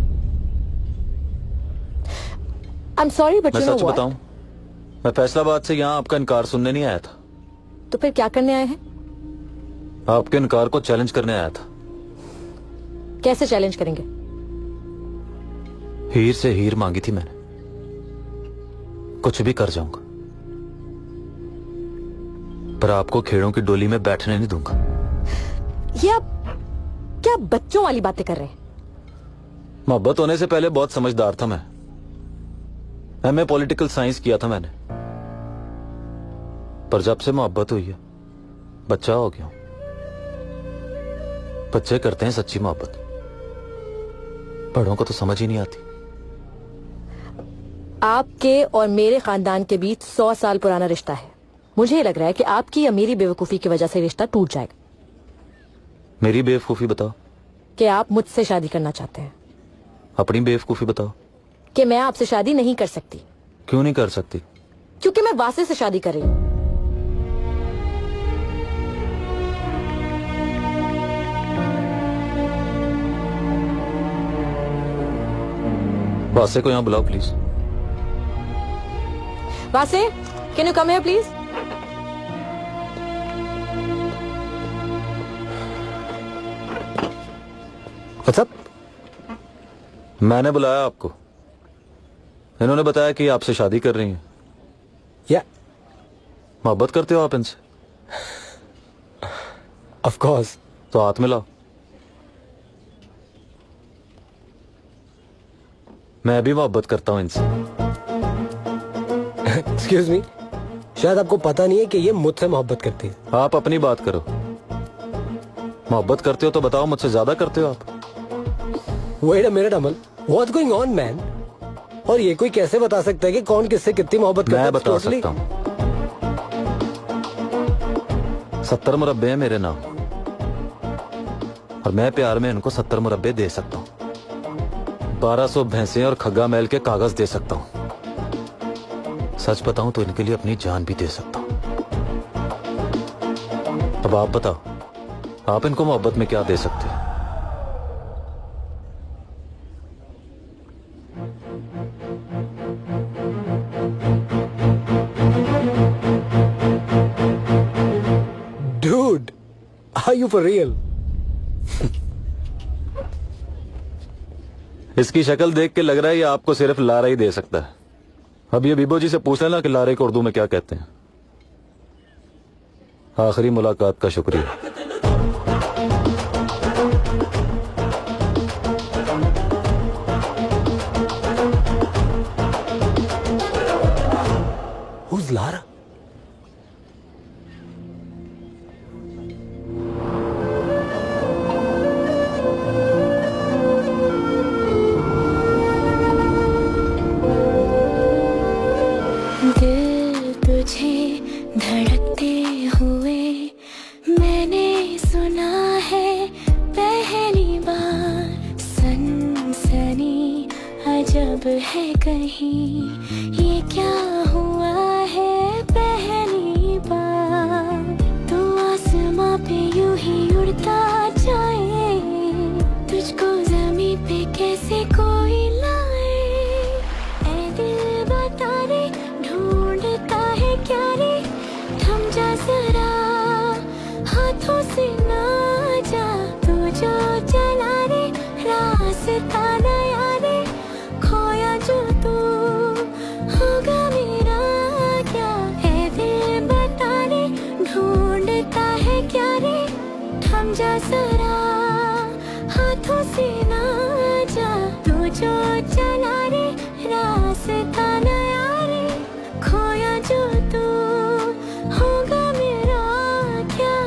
I'm sorry, but मैं you know सच what? बताऊं, मैं फैसलाबाद से यहाँ आपका इनकार सुनने नहीं आया था। तो फिर क्या करने आए हैं? आपके इनकार को चैलेंज करने आया था। कैसे चैलेंज करेंगे? हीर से हीर मांगी थी मैंने, कुछ भी कर जाऊंगा, पर आपको खेड़ों की डोली में बैठने नहीं दूंगा। ये आप क्या बच्चों वाली बातें कर रहे हैं? मोहब्बत होने से पहले बहुत समझदार था मैं। एमए पॉलिटिकल साइंस किया था मैंने, पर जब से मोहब्बत हुई है बच्चा हो गया। बच्चे करते हैं सच्ची मोहब्बत, बड़ों को तो समझ ही नहीं आती। आपके और मेरे खानदान के बीच 100 साल पुराना रिश्ता है। मुझे लग रहा है कि आपकी या मेरी बेवकूफी की वजह से रिश्ता टूट जाएगा। मेरी बेवकूफी बताओ। कि आप मुझसे शादी करना चाहते हैं। अपनी बेवकूफी बताओ। कि मैं आपसे शादी नहीं कर सकती। क्यों नहीं कर सकती? क्योंकि मैं वासे से शादी कर रही हूँ। वासे को यहाँ बुलाओ please. Wasay, can you come here please? What's up? मैंने बुलाया आपको। इन्होंने बताया कि आपसे शादी कर रही हैं। या मोहब्बत करते हो आप इनसे? Of course. तो हाथ मिलाओ। मैं भी मोहब्बत करता हूं इनसे। एक्सक्यूज मी, शायद आपको पता नहीं है कि ये मुझसे मोहब्बत करती है। आप अपनी बात करो। मोहब्बत करते हो तो बताओ, मुझसे ज्यादा करते हो आप? Wait a minute Aman, what's going on man? और ये कोई कैसे बता सकता है कि कौन किससे कितनी मोहब्बत करता है? मैं बता सकता हूं। 70 मुरब्बे हैं मेरे नाम, और मैं प्यार में इनको 70 मुरब्बे दे सकता हूं। 1200 भैंसे और खग्गा मैल के कागज दे सकता हूं। सच बताऊं तो इनके लिए अपनी जान भी दे सकता हूं। अब आप बताओ, आप इनको मोहब्बत में क्या दे सकते हैं? Dude, are you for real? इसकी शक्ल देख के लग रहा है ये आपको सिर्फ लारा ही दे सकता है। अब ये बीबो जी से पूछ लेना कि लारे को उर्दू में क्या कहते हैं। आखिरी मुलाकात का शुक्रिया। Who's Lara? दिल तुझे धड़कते हुए मैंने सुना है पहली बार। सनसनी अजब है कहीं, ये क्या हुआ है पहली बार। तू आसमां पे यूं ही उड़ता जाए, तुझको ज़मीं पे कैसे कोई लाए। ऐ दिल बता रे, ढूंढता है क्या रे, थम जा जरा, हाथों से ना जा। तू जो चला रे, रास्ता नया रे, खोया जो तू होगा मेरा क्या। है दिल बता रे, ढूंढता है क्या रे, थम जा जरा, हाथों से ना जा। तू जो चला रे, रास्ता नया रे, खोया जो तू होगा मेरा क्या।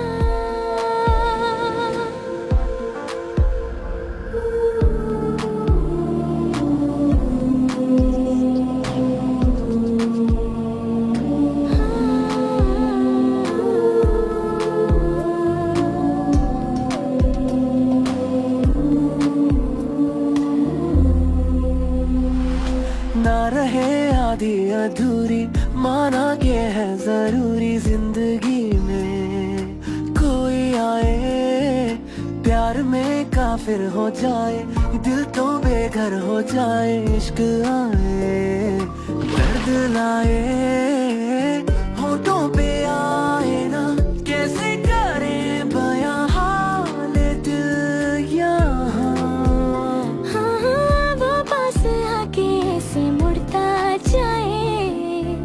ना रहे आधी अधूरी, माना के है जरूरी जिंदगी में कोई आए। प्यार में काफिर हो जाए, दिल तो बेघर हो जाए। इश्क आए, दर्द लाए, होठों पे आए ना, कैसे करें बयां हाल दिल यहाँ। हाँ, वो पास आके ऐसे मुड़ता जाए,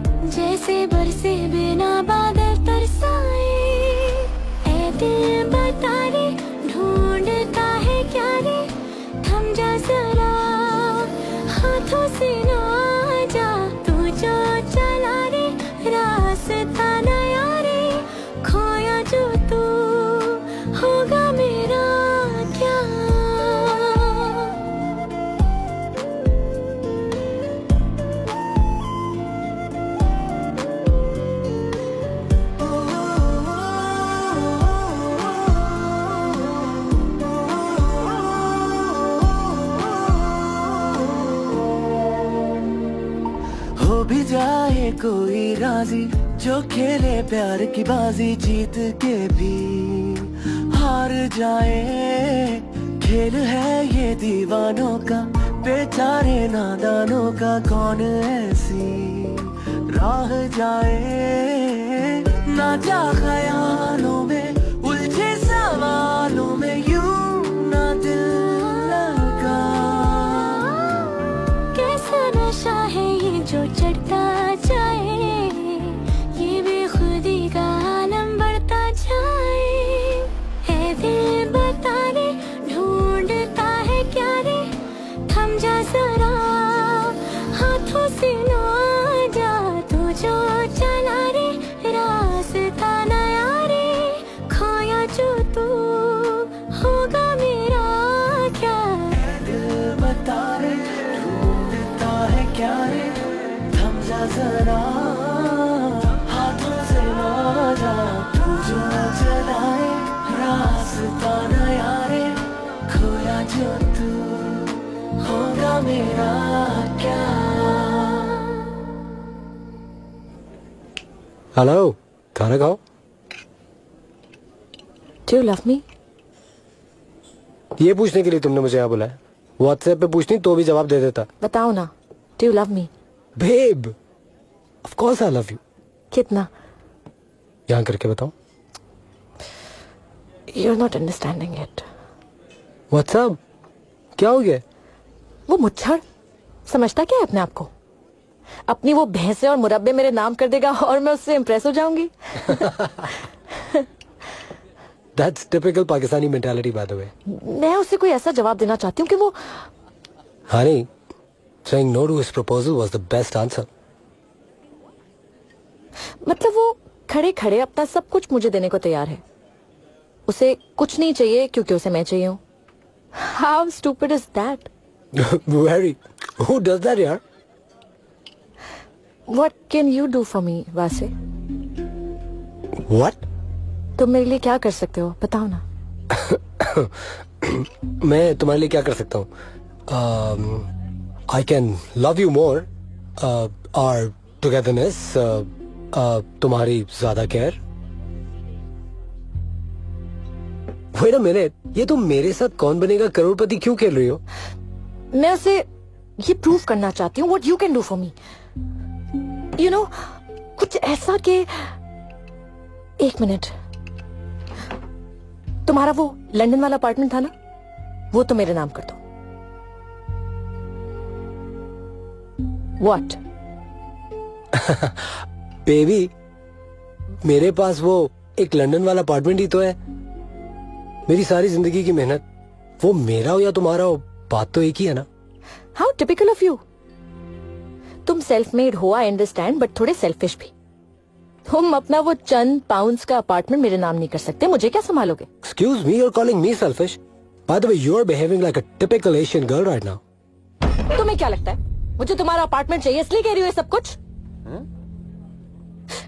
भी जाए कोई राजी, जो खेले प्यार की बाजी, जीत के भी हार जाए। खेल है ये दीवानों का, बेचारे नादानों का, कौन ऐसी राह जाए। ना जा ख्यालों में, उलझे सवालों में, यूं ना दिल लगा। कैसा नशा है ये जो चढ़ता जाए, ये बेखुदी का आलम बढ़ता जाए। है दिल बता दे, ढूंढता है क्या रे, थम जा जरा, हाथों से ना जा, तू जो चला रे, रास्ता नया रे, खोया जो तू, होगा मेरा क्या। दिल बता रे, ढूंढता है क्या रे, थम जा जरा, हाथों से ना जा, तू जो चलाए, रास्ता नया रे, खोया जो तू, होगा मेरा क्या। हेलो, खाना खाओ। Do you love me? ये पूछने के लिए तुमने मुझे यहाँ बुलाया? व्हाट्सएप पे पूछनी तो भी जवाब दे देता। बताओ ना, do you love me? Babe, of course I love you. कितना? यहाँ करके बताओ। You're not understanding it. What's up? क्या हो गया? वो मुच्छड़ समझता क्या है अपने आप को? अपनी वो भैंसे और मुरब्बे मेरे नाम कर देगा और मैं उससे इम्प्रेस हो जाऊंगी। That's typical Pakistani mentality by the way. मैं उसे कोई ऐसा जवाब देना चाहती हूँ कि वो Honey, saying no to his proposal was the best answer. मतलब वो खड़े खड़े अपना सब कुछ मुझे देने को तैयार है। उसे कुछ नहीं चाहिए क्योंकि उसे मैं चाहिए हूँ। How stupid is that? Very. Who does that, यार? What can you do for me, Wasay? What? तुम मेरे लिए क्या कर सकते हो? बताओ ना। मैं तुम्हारे लिए क्या कर सकता हूँ? I can love you more. Our togetherness. तुम्हारी ज्यादा केयर। Wait a minute. ये तुम मेरे साथ कौन बनेगा करोड़पति क्यों खेल रही हो? मैं उसे ये प्रूव करना चाहती हूँ what you can do for me. You know, कुछ ऐसा कि एक मिनट, तुम्हारा वो लंदन वाला अपार्टमेंट था ना, वो तो मेरे नाम कर दो। What? बेबी, मेरे पास वो एक लंदन वाला अपार्टमेंट ही तो है। मेरी सारी जिंदगी की मेहनत, वो मेरा हो या तुम्हारा हो, बात तो एक ही है ना। How typical of you. तुम सेल्फ मेड हो, आई अंडरस्टैंड, बट थोड़े सेल्फिश भी। तुम अपना वो चंद पाउंड्स का अपार्टमेंट मेरे नाम नहीं कर सकते, मुझे क्या संभालोगे? Excuse me, you're calling me selfish? By the way, you're behaving like a typical Asian girl right now. तुम्हें क्या लगता है मुझे तुम्हारा अपार्टमेंट चाहिए इसलिए कह रही हो ये सब कुछ?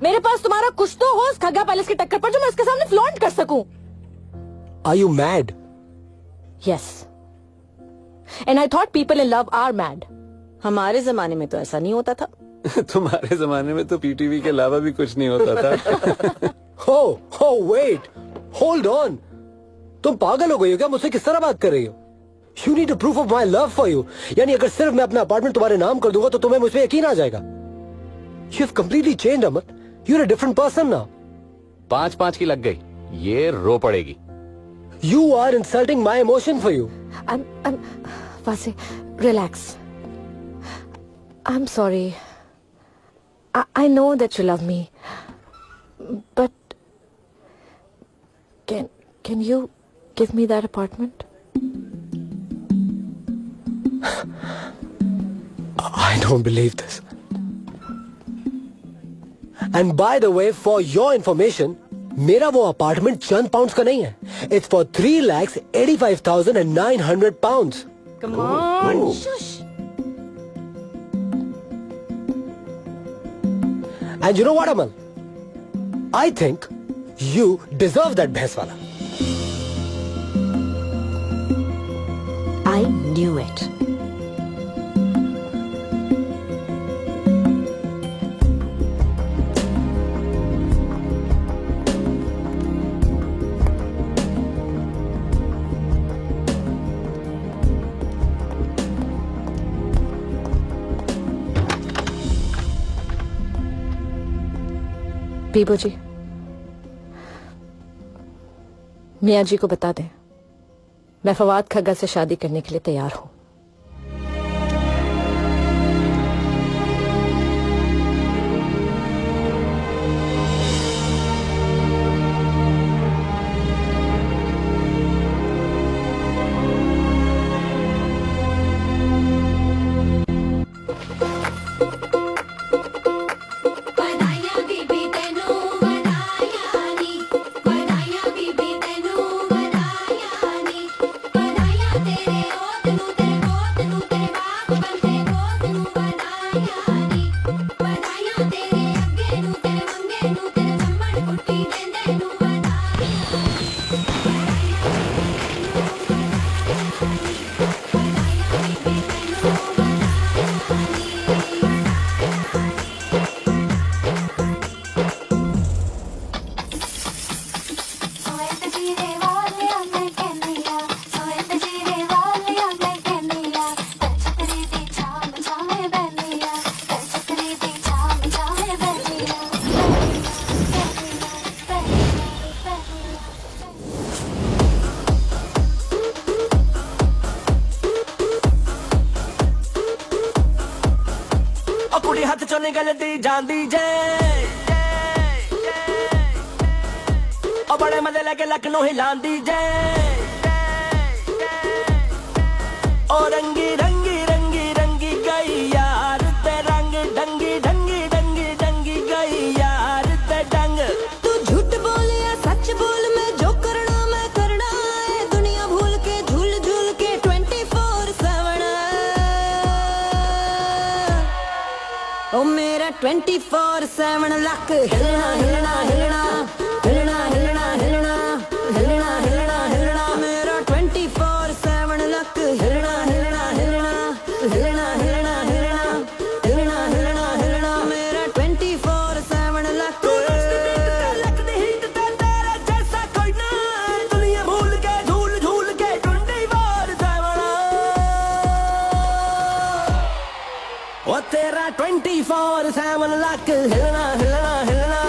मेरे पास तुम्हारा कुछ तो हो उस खग्गा पैलेस की टक्कर पर जो मैं उसके सामने फ्लॉन्ट कर सकूं। Are you mad? Yes. And I thought people in love are mad. हमारे जमाने में तो ऐसा नहीं होता था। तुम्हारे जमाने में तो पीटीवी के अलावा भी कुछ नहीं होता था। Oh, wait. Hold on. तुम पागल हो गई हो क्या? मुझसे किस तरह बात कर रही हो? You need a proof of my love for you. यानी अगर सिर्फ मैं अपना अपार्टमेंट तुम्हारे नाम कर दूंगा तो तुम्हें मुझ पे यकीन आ जाएगा। You've completely changed, Amat. You're a different person now. 5-5 की लग गई, ये रो पड़ेगी। You are insulting my emotion for you. I'm Vase, relax. I'm sorry. I know that you love me, but can you give me that apartment? I don't believe this. And by the way, for your information, मेरा वो apartment चंद pounds का नहीं है. It's for 3,85,900 pounds. Come on, shush. And you know what, Amal? I think you deserve that bheswala. I knew it. Bibo ji, मियाँ जी को बता दें मैं फवाद खग्गा से शादी करने के लिए तैयार हूं। गलती जाती जे और बड़े मजे लेके लखनऊ हिलांदी जे और रंगी रंगी रंगी रंगी गई यार ते रंग ढंगी ढंगी ढंगी ढंगी गई यार ते ढंग। तू झूठ बोल या सच बोल मैं जो करना मैं करना है दुनिया भूल के झूल झूल के 24/7 ओ मेरा 24/7 लक हिलना हिलना हिलना हिलना हिलना हिलना हिलना हिलना हिलना मेरा 24/7 लक हिलना हिलना हिलना हिलना हिलना हिलना हिलना हिलना हिलना मेरा 24/7 लक लक दी हिट ते तेरे जैसा कोई ना दुनिया भूल के झूल झूल के 24/7 ओ तेरा 24/7 लक हिलना हिलना हिलना